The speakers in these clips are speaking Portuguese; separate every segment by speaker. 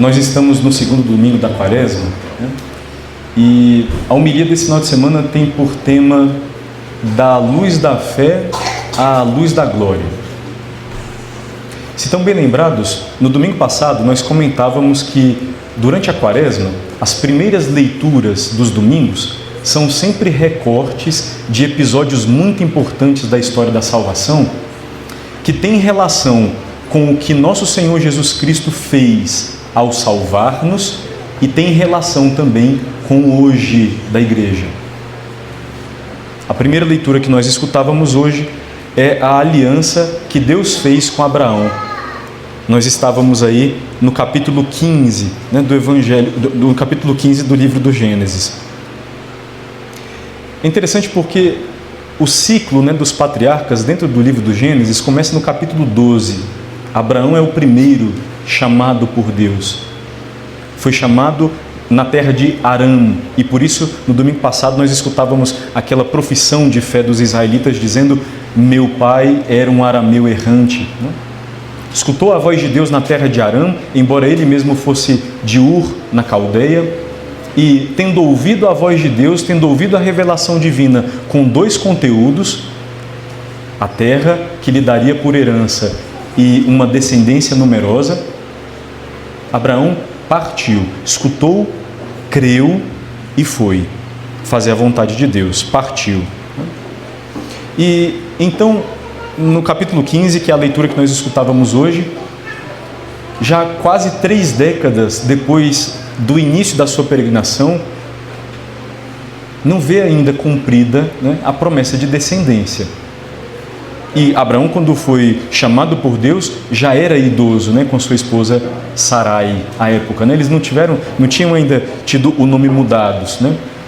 Speaker 1: Nós estamos no segundo domingo da Quaresma, né? E a homilia desse final de semana tem por tema da luz da fé à luz da glória. Se estão bem lembrados, no domingo passado nós comentávamos que durante a Quaresma, as primeiras leituras dos domingos são sempre recortes de episódios muito importantes da história da salvação que têm relação com o que nosso Senhor Jesus Cristo fez ao salvar-nos e tem relação também com o hoje da igreja. A primeira leitura que nós escutávamos hoje é a aliança que Deus fez com Abraão. Nós estávamos aí no capítulo 15, do Evangelho, do capítulo 15 do livro do Gênesis. É interessante porque o ciclo dos patriarcas dentro do livro do Gênesis começa no capítulo 12. Abraão é o primeiro chamado por Deus. Foi chamado na terra de Harã, e por isso no domingo passado nós escutávamos aquela profissão de fé dos israelitas dizendo: meu pai era um arameu errante. Escutou a voz de Deus na terra de Harã, embora ele mesmo fosse de Ur, na Caldeia, e tendo ouvido a voz de Deus, tendo ouvido a revelação divina com dois conteúdos, a terra que lhe daria por herança e uma descendência numerosa, Abraão partiu, escutou, creu e foi fazer a vontade de Deus, partiu. E então, no capítulo 15, que é a leitura que nós escutávamos hoje, já quase 3 décadas depois do início da sua peregrinação, não vê ainda cumprida a promessa de descendência. E Abraão, quando foi chamado por Deus, já era idoso, com sua esposa Sarai, à época. Eles não tinham ainda tido o nome mudados,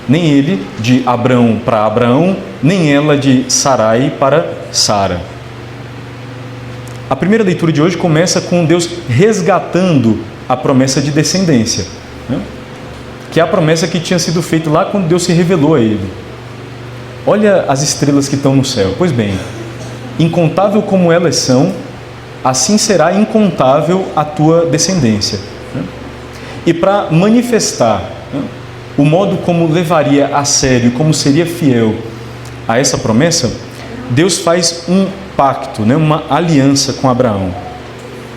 Speaker 1: nem ele de Abrão para Abraão, nem ela de Sarai para Sara. A primeira leitura de hoje começa com Deus resgatando a promessa de descendência, que é a promessa que tinha sido feita lá quando Deus se revelou a ele. Olha as estrelas que estão no céu. Pois bem, incontável como elas são, assim será incontável a tua descendência. E para manifestar o modo como levaria a sério, como seria fiel a essa promessa, Deus faz um pacto, uma aliança com Abraão.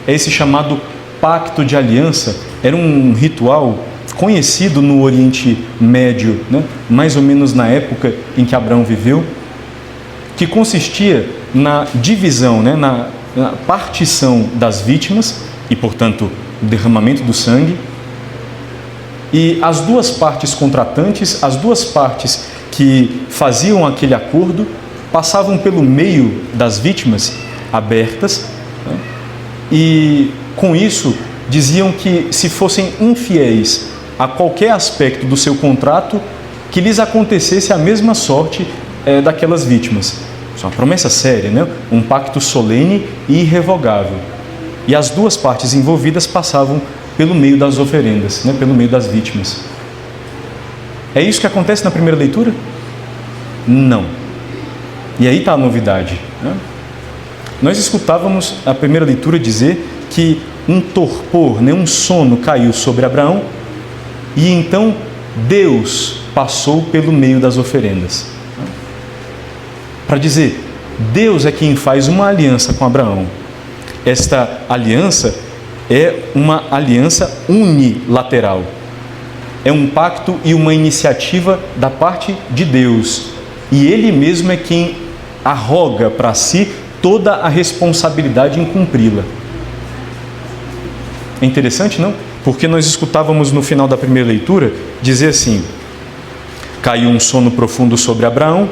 Speaker 1: É esse chamado pacto de aliança. Era um ritual conhecido no Oriente Médio, mais ou menos na época em que Abraão viveu, que consistia na divisão, na partição das vítimas e, portanto, o derramamento do sangue. E as duas partes contratantes, as duas partes que faziam aquele acordo, passavam pelo meio das vítimas abertas, e com isso diziam que se fossem infiéis a qualquer aspecto do seu contrato, que lhes acontecesse a mesma sorte daquelas vítimas. Isso é uma promessa séria, um pacto solene e irrevogável. E as duas partes envolvidas passavam pelo meio das oferendas, pelo meio das vítimas. É isso que acontece na primeira leitura? Não. E aí está a novidade. Nós escutávamos a primeira leitura dizer que um torpor, um sono caiu sobre Abraão, e então Deus passou pelo meio das oferendas. Para dizer, Deus é quem faz uma aliança com Abraão. Esta aliança é uma aliança unilateral. É um pacto e uma iniciativa da parte de Deus. E Ele mesmo é quem arroga para si toda a responsabilidade em cumpri-la. É interessante, não? Porque nós escutávamos no final da primeira leitura dizer assim: caiu um sono profundo sobre Abraão,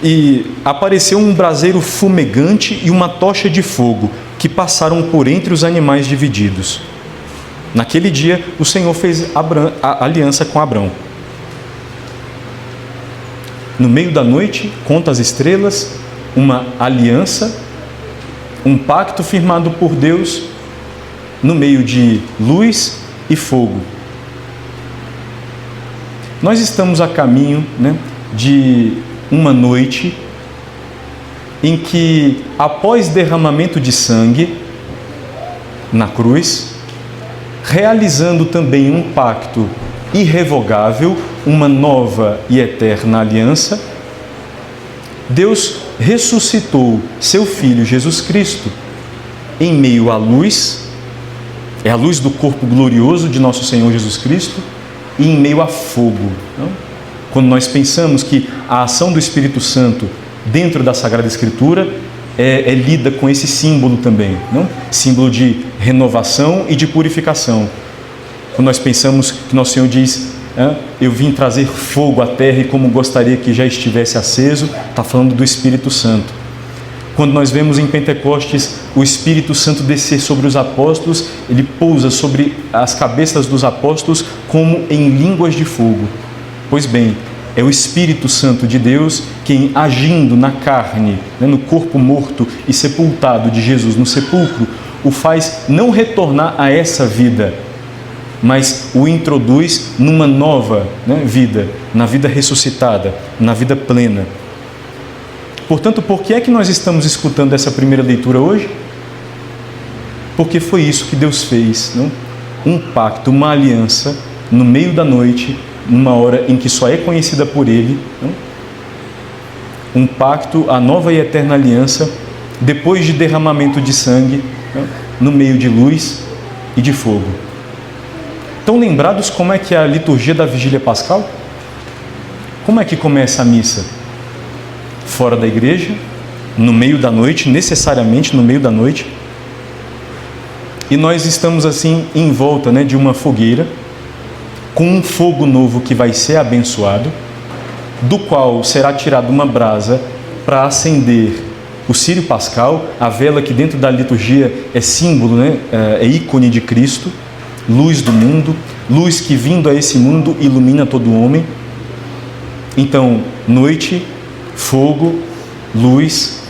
Speaker 1: e apareceu um braseiro fumegante e uma tocha de fogo, que passaram por entre os animais divididos. Naquele dia, o Senhor fez a aliança com Abrão. No meio da noite, conta as estrelas, uma aliança, um pacto firmado por Deus, no meio de luz e fogo. Nós estamos a caminho, de uma noite em que, após derramamento de sangue na cruz, realizando também um pacto irrevogável, uma nova e eterna aliança, Deus ressuscitou seu Filho Jesus Cristo em meio à luz, é a luz do corpo glorioso de nosso Senhor Jesus Cristo, e em meio a fogo. Quando nós pensamos que a ação do Espírito Santo dentro da Sagrada Escritura é lida com esse símbolo também, não? Símbolo de renovação e de purificação. Quando nós pensamos que nosso Senhor diz, eu vim trazer fogo à terra e como gostaria que já estivesse aceso, está falando do Espírito Santo. Quando nós vemos em Pentecostes o Espírito Santo descer sobre os apóstolos, ele pousa sobre as cabeças dos apóstolos como em línguas de fogo. Pois bem, é o Espírito Santo de Deus quem, agindo na carne, no corpo morto e sepultado de Jesus no sepulcro, o faz não retornar a essa vida, mas o introduz numa nova vida, na vida ressuscitada, na vida plena. Portanto, por que é que nós estamos escutando essa primeira leitura hoje? Porque foi isso que Deus fez, não? Um pacto, uma aliança, no meio da noite, numa hora em que só é conhecida por Ele, não? Um pacto, a nova e eterna aliança, depois de derramamento de sangue, não? No meio de luz e de fogo. Estão lembrados como é que é a liturgia da Vigília Pascal? Como é que começa a missa? Fora da igreja, no meio da noite, necessariamente no meio da noite. E nós estamos assim em volta de uma fogueira, com um fogo novo que vai ser abençoado, do qual será tirada uma brasa para acender o círio pascal, a vela que dentro da liturgia é símbolo, é ícone de Cristo, luz do mundo, luz que vindo a esse mundo ilumina todo homem. Então, noite, fogo, luz,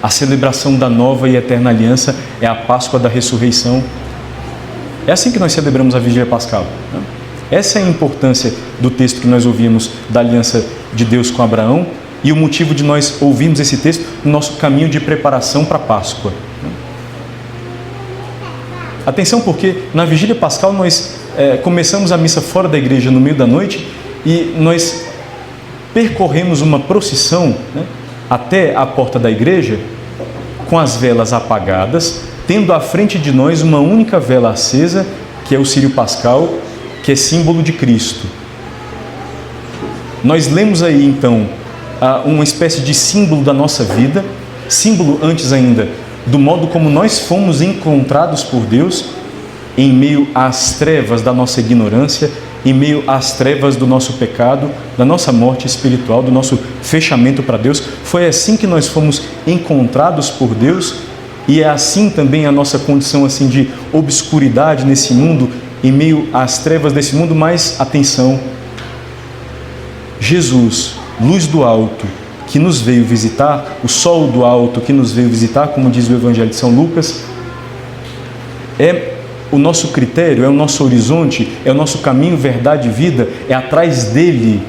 Speaker 1: a celebração da nova e eterna aliança é a Páscoa da ressurreição. É assim que nós celebramos a Vigília Pascal. Essa é a importância do texto que nós ouvimos da aliança de Deus com Abraão e o motivo de nós ouvirmos esse texto no nosso caminho de preparação para a Páscoa. Atenção, porque na Vigília Pascal nós começamos a missa fora da igreja no meio da noite e nós percorremos uma procissão até a porta da igreja com as velas apagadas, tendo à frente de nós uma única vela acesa, que é o círio pascal, que é símbolo de Cristo. Nós lemos aí então uma espécie de símbolo da nossa vida, símbolo antes ainda do modo como nós fomos encontrados por Deus em meio às trevas da nossa ignorância, em meio às trevas do nosso pecado, da nossa morte espiritual, do nosso fechamento para Deus. Foi assim que nós fomos encontrados por Deus e é assim também a nossa condição assim de obscuridade nesse mundo, em meio às trevas desse mundo. Mas atenção, Jesus, luz do alto, que nos veio visitar, o sol do alto que nos veio visitar, como diz o Evangelho de São Lucas, é o nosso critério, é o nosso horizonte, é o nosso caminho, verdade e vida, é atrás dele,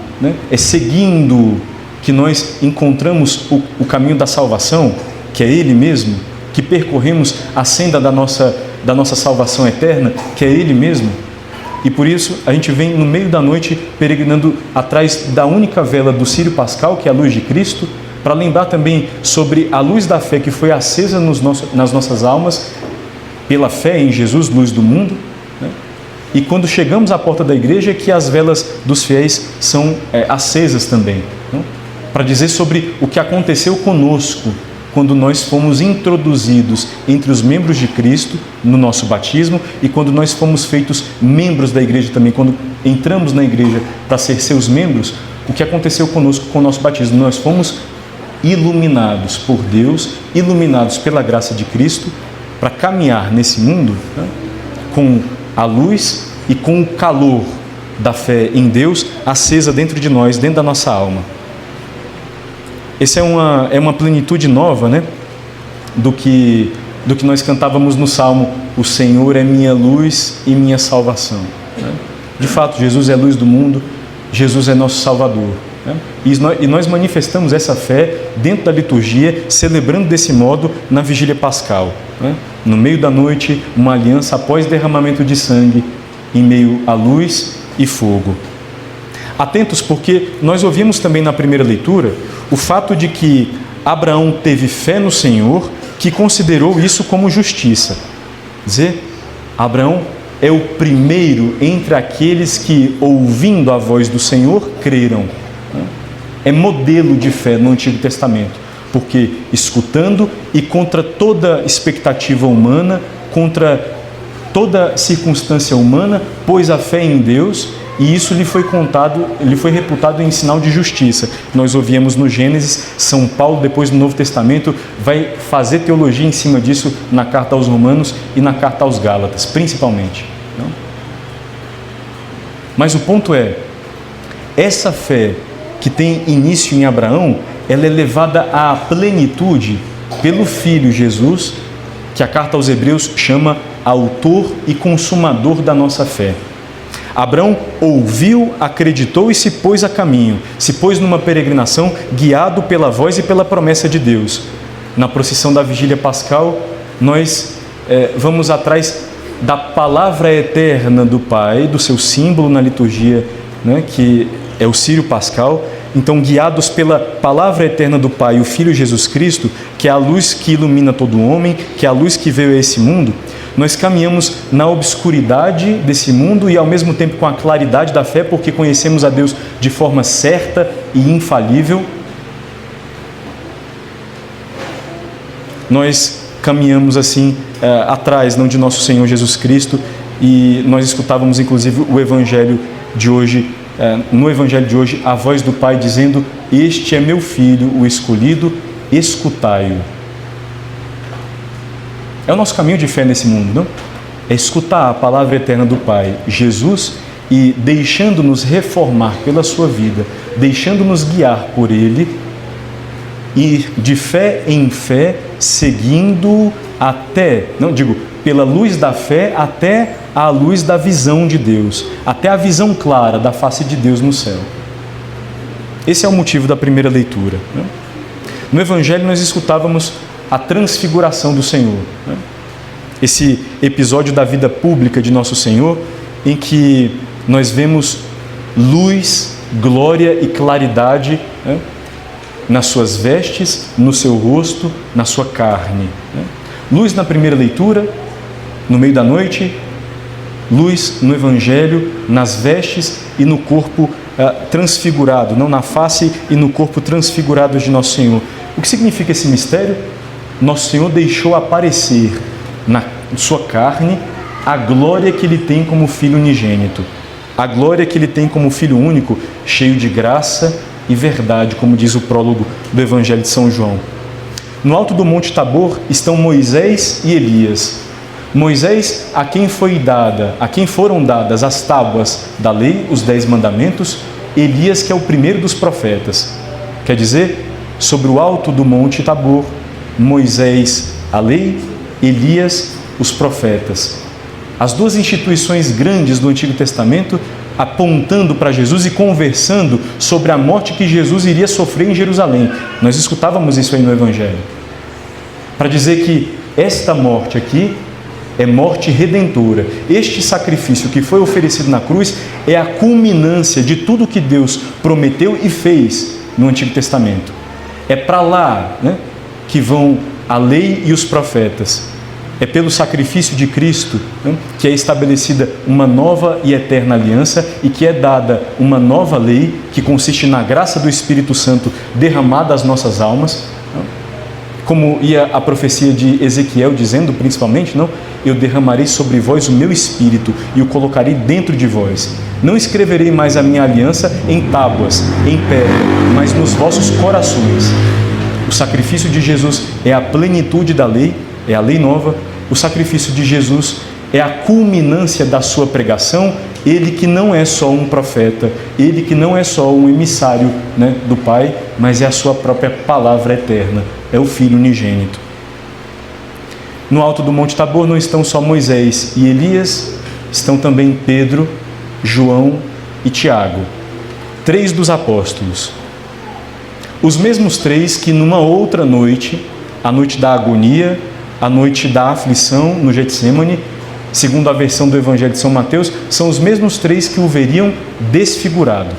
Speaker 1: é seguindo que nós encontramos o caminho da salvação, que é Ele mesmo, que percorremos a senda da nossa salvação eterna, que é Ele mesmo. E por isso a gente vem no meio da noite peregrinando atrás da única vela do círio pascal, que é a luz de Cristo, para lembrar também sobre a luz da fé que foi acesa nas nossas almas, pela fé em Jesus, luz do mundo. E quando chegamos à porta da igreja, que as velas dos fiéis são acesas também, para dizer sobre o que aconteceu conosco quando nós fomos introduzidos entre os membros de Cristo no nosso batismo e quando nós fomos feitos membros da igreja também, quando entramos na igreja para ser seus membros, o que aconteceu conosco com o nosso batismo. Nós fomos iluminados por Deus, iluminados pela graça de Cristo, para caminhar nesse mundo com a luz e com o calor da fé em Deus acesa dentro de nós, dentro da nossa alma. Essa é uma plenitude nova, do que nós cantávamos no Salmo: o Senhor é minha luz e minha salvação. De fato, Jesus é a luz do mundo, Jesus é nosso Salvador. E nós manifestamos essa fé dentro da liturgia, celebrando desse modo na Vigília Pascal. No meio da noite, uma aliança após derramamento de sangue, em meio à luz e fogo. Atentos, porque nós ouvimos também na primeira leitura o fato de que Abraão teve fé no Senhor, que considerou isso como justiça. Quer dizer, Abraão é o primeiro entre aqueles que, ouvindo a voz do Senhor, creram. É modelo de fé no Antigo Testamento, porque escutando e contra toda expectativa humana, contra toda circunstância humana, pôs a fé em Deus, e isso lhe foi reputado em sinal de justiça. Nós ouvíamos no Gênesis, São Paulo, depois no Novo Testamento, vai fazer teologia em cima disso na carta aos Romanos e na carta aos Gálatas, principalmente. Não? Mas o ponto é, essa fé que tem início em Abraão, ela é levada à plenitude pelo Filho Jesus, que a carta aos Hebreus chama autor e consumador da nossa fé. Abraão ouviu, acreditou e se pôs a caminho, se pôs numa peregrinação guiado pela voz e pela promessa de Deus. Na procissão da Vigília Pascal, nós vamos atrás da palavra eterna do Pai, do seu símbolo na liturgia, né, que é o Círio Pascal. Então, guiados pela palavra eterna do Pai, o Filho Jesus Cristo, que é a luz que ilumina todo homem, que é a luz que veio a esse mundo, nós caminhamos na obscuridade desse mundo e ao mesmo tempo com a claridade da fé, porque conhecemos a Deus de forma certa e infalível. Nós caminhamos assim atrás, não de nosso Senhor Jesus Cristo, e nós escutávamos inclusive o Evangelho de hoje, no Evangelho de hoje, a voz do Pai dizendo: "Este é meu Filho, o escolhido, escutai-o." É o nosso caminho de fé nesse mundo, não? É escutar a palavra eterna do Pai, Jesus, e deixando-nos reformar pela sua vida, deixando-nos guiar por Ele, e de fé em fé, seguindo até, não digo, pela luz da fé até a luz da visão de Deus, até a visão clara da face de Deus no céu. Esse é o motivo da primeira leitura. Né? No Evangelho nós escutávamos a transfiguração do Senhor. Né? Esse episódio da vida pública de nosso Senhor, em que nós vemos luz, glória e claridade, né, nas suas vestes, no seu rosto, na sua carne. Né? Luz na primeira leitura, no meio da noite, luz no Evangelho, nas vestes e no corpo transfigurado, não na face e no corpo transfigurado de nosso Senhor. O que significa esse mistério? Nosso Senhor deixou aparecer na sua carne a glória que Ele tem como Filho unigênito, a glória que Ele tem como Filho único, cheio de graça e verdade, como diz o prólogo do Evangelho de São João. No alto do Monte Tabor estão Moisés e Elias. Moisés, a quem foram dadas as tábuas da lei, os 10 mandamentos. Elias, que é o primeiro dos profetas. Quer dizer, sobre o alto do Monte Tabor, Moisés, a lei, Elias, os profetas. As duas instituições grandes do Antigo Testamento apontando para Jesus e conversando sobre a morte que Jesus iria sofrer em Jerusalém. Nós escutávamos isso aí no Evangelho. Para dizer que esta morte aqui é morte redentora. Este sacrifício que foi oferecido na cruz é a culminância de tudo que Deus prometeu e fez no Antigo Testamento. É para lá, né, que vão a lei e os profetas. É pelo sacrifício de Cristo, né, que é estabelecida uma nova e eterna aliança e que é dada uma nova lei que consiste na graça do Espírito Santo derramada às nossas almas. Como ia a profecia de Ezequiel dizendo, principalmente, não? Eu derramarei sobre vós o meu Espírito e o colocarei dentro de vós. Não escreverei mais a minha aliança em tábuas, em pedra, mas nos vossos corações. O sacrifício de Jesus é a plenitude da lei, é a lei nova. O sacrifício de Jesus é a culminância da sua pregação. Ele que não é só um profeta, ele que não é só um emissário, né, do Pai, mas é a sua própria palavra eterna, é o Filho unigênito. No alto do Monte Tabor não estão só Moisés e Elias, estão também Pedro, João e Tiago, 3 dos apóstolos. Os mesmos 3 que numa outra noite, a noite da agonia, a noite da aflição no Getsêmani, segundo a versão do Evangelho de São Mateus, são os mesmos três que o veriam desfigurado,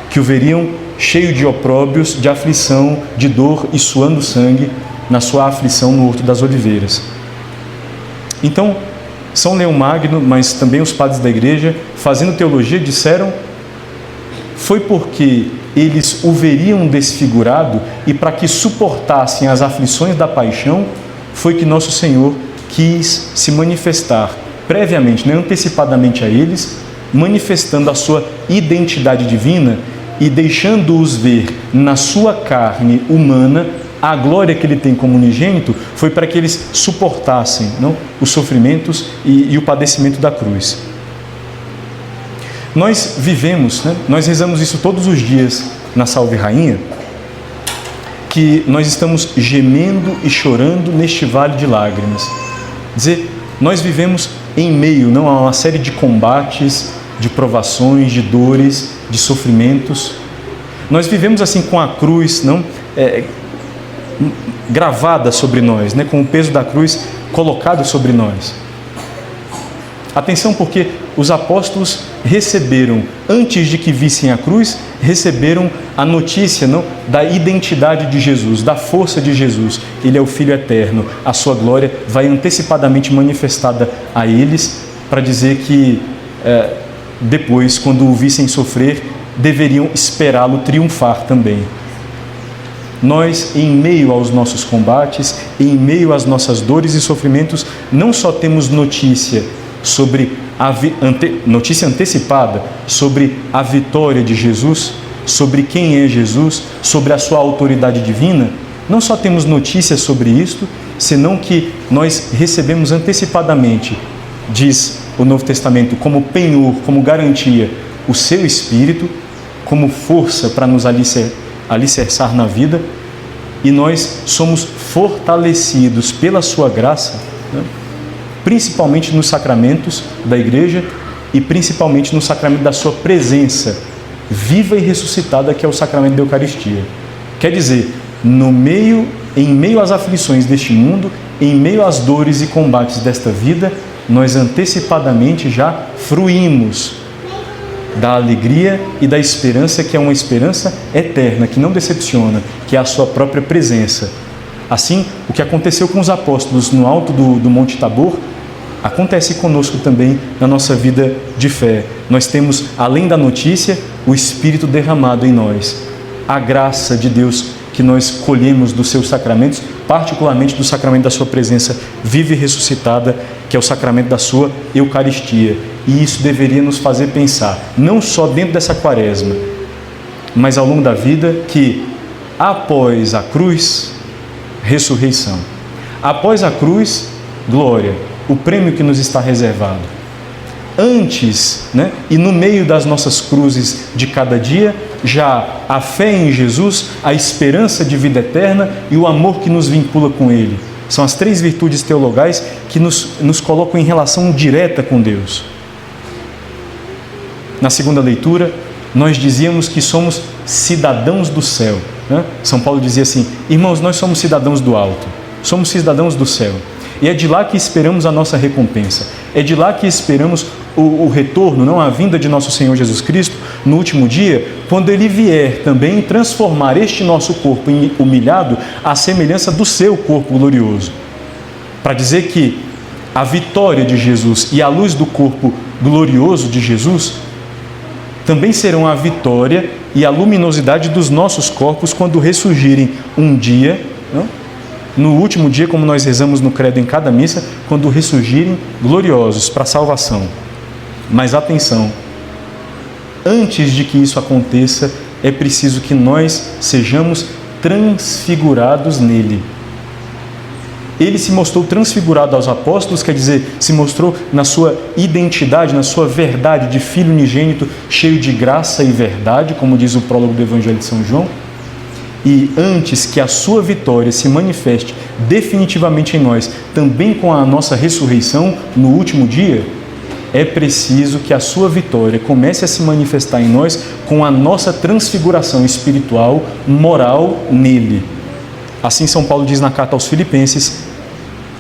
Speaker 1: que o veriam cheio de opróbrios, de aflição, de dor e suando sangue na sua aflição no Horto das Oliveiras. Então, São Leão Magno, mas também os padres da igreja, fazendo teologia, disseram: foi porque eles o veriam desfigurado e para que suportassem as aflições da paixão, foi que Nosso Senhor quis se manifestar previamente, antecipadamente a eles, manifestando a sua identidade divina e deixando-os ver na sua carne humana a glória que ele tem como unigênito, foi para que eles suportassem os sofrimentos e o padecimento da cruz. Nós vivemos, nós rezamos isso todos os dias na Salve Rainha, que nós estamos gemendo e chorando neste vale de lágrimas. Quer dizer, nós vivemos em meio a uma série de combates, de provações, de dores, de sofrimentos. Nós vivemos assim com a cruz gravada sobre nós, com o peso da cruz colocado sobre nós. Atenção, porque os apóstolos receberam, antes de que vissem a cruz, receberam a notícia da identidade de Jesus, da força de Jesus. Ele é o Filho eterno, a sua glória vai antecipadamente manifestada a eles, para dizer que depois, quando o vissem sofrer, deveriam esperá-lo triunfar também. Nós, em meio aos nossos combates, em meio às nossas dores e sofrimentos, não só temos notícia antecipada sobre a vitória de Jesus, sobre quem é Jesus, sobre a sua autoridade divina, não só temos notícias sobre isto, senão que nós recebemos antecipadamente, diz o Novo Testamento, como penhor, como garantia, o seu Espírito, como força para nos alicerçar na vida, e nós somos fortalecidos pela sua graça, principalmente nos sacramentos da igreja e principalmente no sacramento da sua presença viva e ressuscitada, que é o sacramento da Eucaristia. Quer dizer, em meio às aflições deste mundo, em meio às dores e combates desta vida, nós antecipadamente já fruímos da alegria e da esperança, que é uma esperança eterna, que não decepciona, que é a sua própria presença. Assim, o que aconteceu com os apóstolos no alto do Monte Tabor, acontece conosco também na nossa vida de fé. Nós temos, além da notícia, o Espírito derramado em nós, a graça de Deus que nós colhemos dos seus sacramentos, particularmente do sacramento da sua presença viva e ressuscitada, que é o sacramento da sua Eucaristia. E isso deveria nos fazer pensar, não só dentro dessa quaresma, mas ao longo da vida, que após a cruz, ressurreição. Após a cruz, glória, o prêmio que nos está reservado. Antes, e no meio das nossas cruzes de cada dia, já a fé em Jesus, a esperança de vida eterna e o amor que nos vincula com Ele. São as três virtudes teologais que nos colocam em relação direta com Deus. Na segunda leitura, nós dizíamos que somos cidadãos do céu. São Paulo dizia assim: irmãos, nós somos cidadãos do alto, somos cidadãos do céu. E é de lá que esperamos a nossa recompensa. É de lá que esperamos o retorno, a vinda de nosso Senhor Jesus Cristo no último dia, quando Ele vier também transformar este nosso corpo humilhado à semelhança do seu corpo glorioso. Para dizer que a vitória de Jesus e a luz do corpo glorioso de Jesus também serão a vitória e a luminosidade dos nossos corpos quando ressurgirem um dia, no último dia, como nós rezamos no credo em cada missa, quando ressurgirem gloriosos para a salvação. Mas atenção, antes de que isso aconteça, é preciso que nós sejamos transfigurados nele. Ele se mostrou transfigurado aos apóstolos, quer dizer, se mostrou na sua identidade, na sua verdade de Filho unigênito, cheio de graça e verdade, como diz o prólogo do Evangelho de São João. E antes que a sua vitória se manifeste definitivamente em nós, também com a nossa ressurreição no último dia, é preciso que a sua vitória comece a se manifestar em nós com a nossa transfiguração espiritual, moral nele. Assim São Paulo diz na carta aos Filipenses: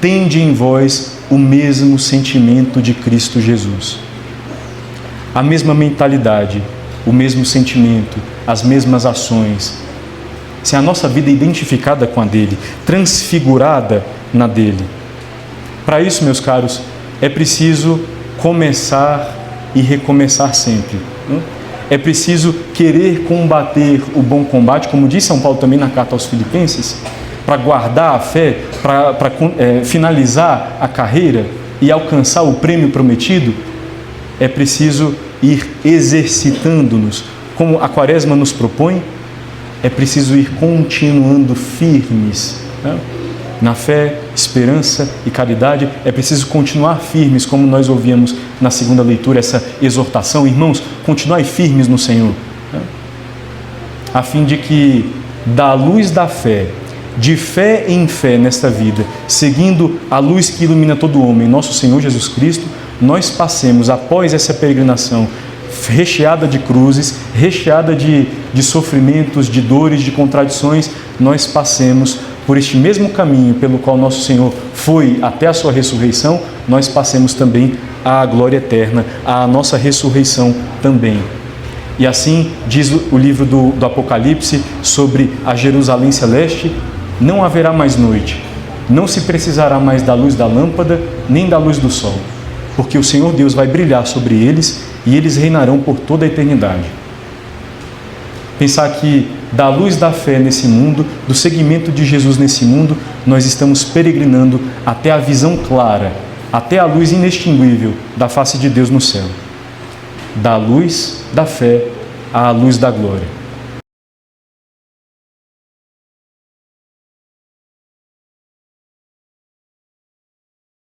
Speaker 1: tende em vós o mesmo sentimento de Cristo Jesus. A mesma mentalidade, o mesmo sentimento, as mesmas ações. Se a nossa vida é identificada com a dele, transfigurada na dele. Para isso, meus caros, é preciso começar e recomeçar sempre. É preciso querer combater o bom combate, como diz São Paulo também na carta aos Filipenses, para guardar a fé, para finalizar a carreira e alcançar o prêmio prometido. É preciso ir exercitando-nos, como a Quaresma nos propõe. É preciso ir continuando firmes, né? Na fé, esperança e caridade. É preciso continuar firmes, como nós ouvimos na segunda leitura, essa exortação. Irmãos, continuai firmes no Senhor, né? A fim de que, da luz da fé, de fé em fé nesta vida, seguindo a luz que ilumina todo homem, nosso Senhor Jesus Cristo, nós passemos, após essa peregrinação recheada de cruzes, recheada de sofrimentos, de dores, de contradições, nós passemos por este mesmo caminho pelo qual nosso Senhor foi até a sua ressurreição, nós passemos também à glória eterna, à nossa ressurreição também. E assim diz o livro do Apocalipse sobre a Jerusalém Celeste: não haverá mais noite, não se precisará mais da luz da lâmpada, nem da luz do sol, porque o Senhor Deus vai brilhar sobre eles e eles reinarão por toda a eternidade. Pensar que da luz da fé nesse mundo, do seguimento de Jesus nesse mundo, nós estamos peregrinando até a visão clara, até a luz inextinguível da face de Deus no céu. Da luz da fé à luz da glória.